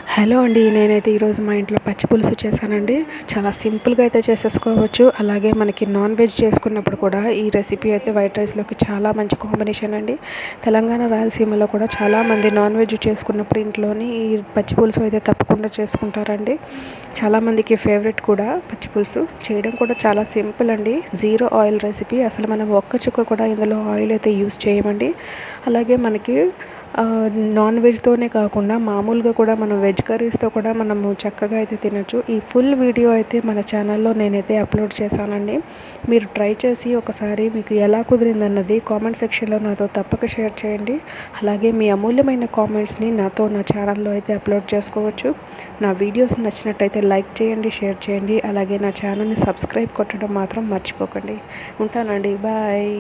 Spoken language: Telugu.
హలో అండి. నేనైతే ఈరోజు మా ఇంట్లో పచ్చి పులుసు చేశానండి. చాలా సింపుల్‌గా అయితే చేసేసుకోవచ్చు. అలాగే మనకి నాన్ వెజ్ చేసుకున్నప్పుడు కూడా ఈ రెసిపీ అయితే వైట్ రైస్‌లోకి చాలా మంచి కాంబినేషన్ అండి. తెలంగాణ, రాయలసీమలో కూడా చాలామంది నాన్ వెజ్ చేసుకున్నప్పుడు ఇంట్లోని ఈ పచ్చి పులుసు అయితే తప్పకుండా చేసుకుంటారండి. చాలామందికి ఫేవరెట్ కూడా పచ్చి పులుసు. చేయడం కూడా చాలా సింపుల్ అండి. Zero oil recipe. అసలు మనం ఒక్క చుక్క కూడా ఇందులో ఆయిల్ అయితే యూజ్ చేయమండి. అలాగే మనకి నాన్ వెజ్‌తోనే కాకుండా మామూలుగా కూడా మనం వెజ్ కర్రీస్‌తో కూడా మనము చక్కగా అయితే తినొచ్చు. ఈ ఫుల్ వీడియో అయితే మన ఛానల్‌లో నేనైతే అప్లోడ్ చేశానండి. మీరు ట్రై చేసి ఒకసారి మీకు ఎలా కుదిరిందన్నది కామెంట్ సెక్షన్‌లో నాతో తప్పక షేర్ చేయండి. అలాగే మీ అమూల్యమైన కామెంట్స్‌ని నాతో నా ఛానల్‌లో అయితే అప్లోడ్ చేసుకోవచ్చు. నా వీడియోస్ నచ్చినట్టయితే లైక్ చేయండి, షేర్ చేయండి. అలాగే నా ఛానల్‌ని సబ్స్క్రైబ్ కొట్టడం మాత్రం మర్చిపోకండి. ఉంటానండి. బాయ్.